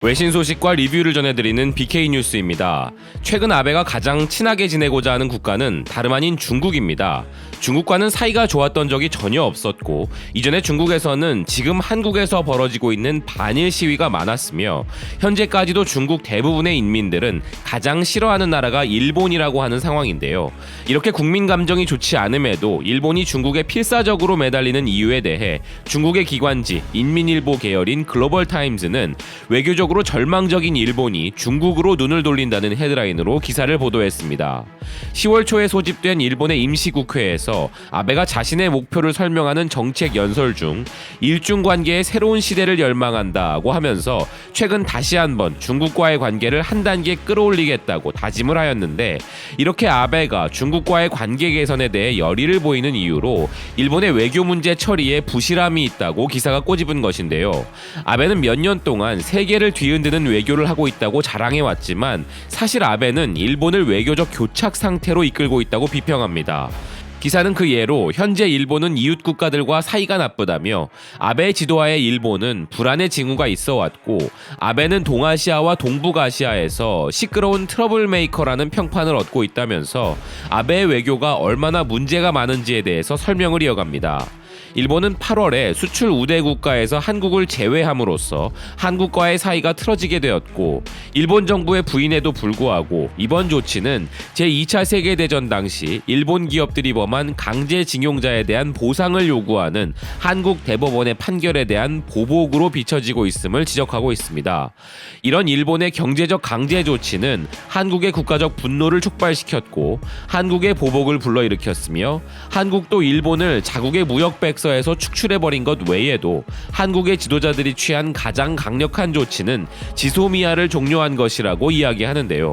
외신 소식과 리뷰를 전해드리는 BK 뉴스입니다. 최근 아베가 가장 친하게 지내고자 하는 국가는 다름 아닌 중국입니다. 중국과는 사이가 좋았던 적이 전혀 없었고, 이전에 중국에서는 지금 한국에서 벌어지고 있는 반일 시위가 많았으며, 현재까지도 중국 대부분의 인민들은 가장 싫어하는 나라가 일본이라고 하는 상황인데요. 이렇게 국민 감정이 좋지 않음에도 일본이 중국에 필사적으로 매달리는 이유에 대해 중국의 기관지 인민일보 계열인 글로벌타임즈는 외교적으로 절망적인 일본이 중국으로 눈을 돌린다는 헤드라인으로 기사를 보도했습니다. 10월 초에 소집된 일본의 임시국회에서 아베가 자신의 목표를 설명하는 정책 연설 중 일중 관계의 새로운 시대를 열망한다고 하면서 최근 다시 한번 중국과의 관계를 한 단계 끌어올리겠다고 다짐을 하였는데, 이렇게 아베가 중국과의 관계 개선에 대해 열의를 보이는 이유로 일본의 외교 문제 처리에 부실함이 있다고 기사가 꼬집은 것인데요. 아베는 몇 년 동안 세계를 뒤흔드는 외교를 하고 있다고 자랑해왔지만, 사실 아베는 일본을 외교적 교착 상태로 이끌고 있다고 비평합니다. 기사는 그 예로 현재 일본은 이웃 국가들과 사이가 나쁘다며, 아베 지도하에 일본은 불안의 징후가 있어 왔고, 아베는 동아시아와 동북아시아에서 시끄러운 트러블 메이커라는 평판을 얻고 있다면서 아베의 외교가 얼마나 문제가 많은지에 대해서 설명을 이어갑니다. 일본은 8월에 수출 우대 국가에서 한국을 제외함으로써 한국과의 사이가 틀어지게 되었고, 일본 정부의 부인에도 불구하고 이번 조치는 제2차 세계대전 당시 일본 기업들이 범한 강제징용자에 대한 보상을 요구하는 한국 대법원의 판결에 대한 보복으로 비춰지고 있음을 지적하고 있습니다. 이런 일본의 경제적 강제 조치는 한국의 국가적 분노를 촉발시켰고 한국의 보복을 불러일으켰으며, 한국도 일본을 자국의 무역 백서에서 축출해버린 것 외에도 한국의 지도자들이 취한 가장 강력한 조치는 지소미아를 종료한 것이라고 이야기하는데요.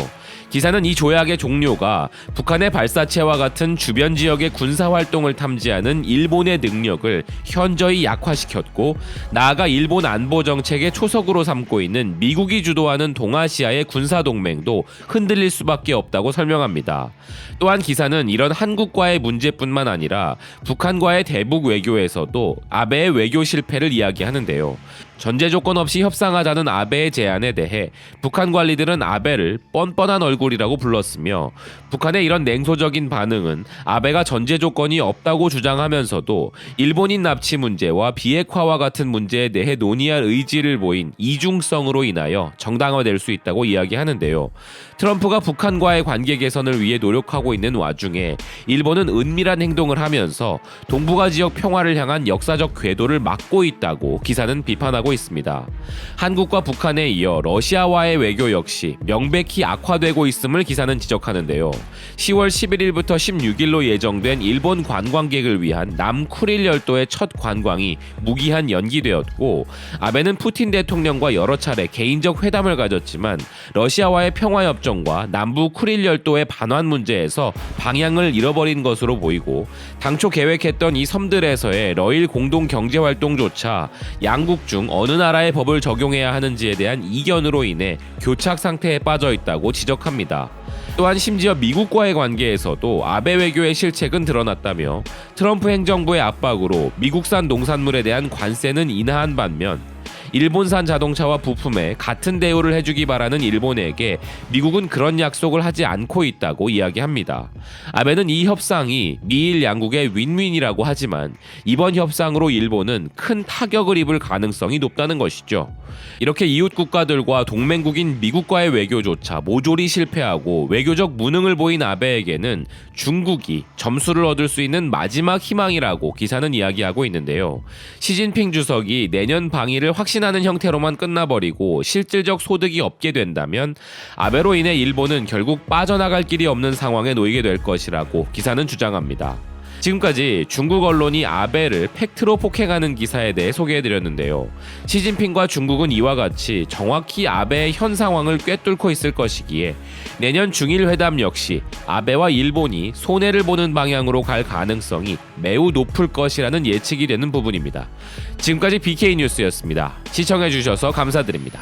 기사는 이 조약의 종료가 북한의 발사체와 같은 주변 지역의 군사활동을 탐지하는 일본의 능력을 현저히 약화시켰고, 나아가 일본 안보정책의 초석으로 삼고 있는 미국이 주도하는 동아시아의 군사동맹도 흔들릴 수밖에 없다고 설명합니다. 또한 기사는 이런 한국과의 문제뿐만 아니라 북한과의 대북 외교에서도 아베의 외교 실패를 이야기하는데요. 전제 조건 없이 협상하자는 아베의 제안에 대해 북한 관리들은 아베를 뻔뻔한 얼굴이라고 불렀으며, 북한의 이런 냉소적인 반응은 아베가 전제 조건이 없다고 주장하면서도 일본인 납치 문제와 비핵화와 같은 문제에 대해 논의할 의지를 보인 이중성으로 인하여 정당화될 수 있다고 이야기하는데요. 트럼프가 북한과의 관계 개선을 위해 노력하고 있는 와중에 일본은 은밀한 행동을 하면서 동북아 지역 평화를 향한 역사적 궤도를 막고 있다고 기사는 비판하고 있습니다. 한국과 북한에 이어 러시아와의 외교 역시 명백히 악화되고 있음을 기사는 지적하는데요. 10월 11일부터 16일로 예정된 일본 관광객을 위한 남쿠릴 열도의 첫 관광이 무기한 연기되었고, 아베는 푸틴 대통령과 여러 차례 개인적 회담을 가졌지만 러시아와의 평화협정과 남부 쿠릴 열도의 반환 문제에서 방향을 잃어버린 것으로 보이고, 당초 계획했던 이 섬들에서의 러일 공동 경제활동조차 양국 중 어느 나라의 법을 적용해야 하는지에 대한 이견으로 인해 교착 상태에 빠져 있다고 지적합니다. 또한 심지어 미국과의 관계에서도 아베 외교의 실책은 드러났다며, 트럼프 행정부의 압박으로 미국산 농산물에 대한 관세는 인하한 반면 일본산 자동차와 부품에 같은 대우를 해주기 바라는 일본에게 미국은 그런 약속을 하지 않고 있다고 이야기합니다. 아베는 이 협상이 미일 양국의 윈윈이라고 하지만 이번 협상으로 일본은 큰 타격을 입을 가능성이 높다는 것이죠. 이렇게 이웃 국가들과 동맹국인 미국과의 외교조차 모조리 실패하고 외교적 무능을 보인 아베에게는 중국이 점수를 얻을 수 있는 마지막 희망이라고 기사는 이야기하고 있는데요. 시진핑 주석이 내년 방위를 확신하는 형태로만 끝나버리고 실질적 소득이 없게 된다면 아베로 인해 일본은 결국 빠져나갈 길이 없는 상황에 놓이게 될 것이라고 기사는 주장합니다. 지금까지 중국 언론이 아베를 팩트로 폭행하는 기사에 대해 소개해드렸는데요. 시진핑과 중국은 이와 같이 정확히 아베의 현 상황을 꿰뚫고 있을 것이기에 내년 중일 회담 역시 아베와 일본이 손해를 보는 방향으로 갈 가능성이 매우 높을 것이라는 예측이 되는 부분입니다. 지금까지 BK 뉴스였습니다. 시청해주셔서 감사드립니다.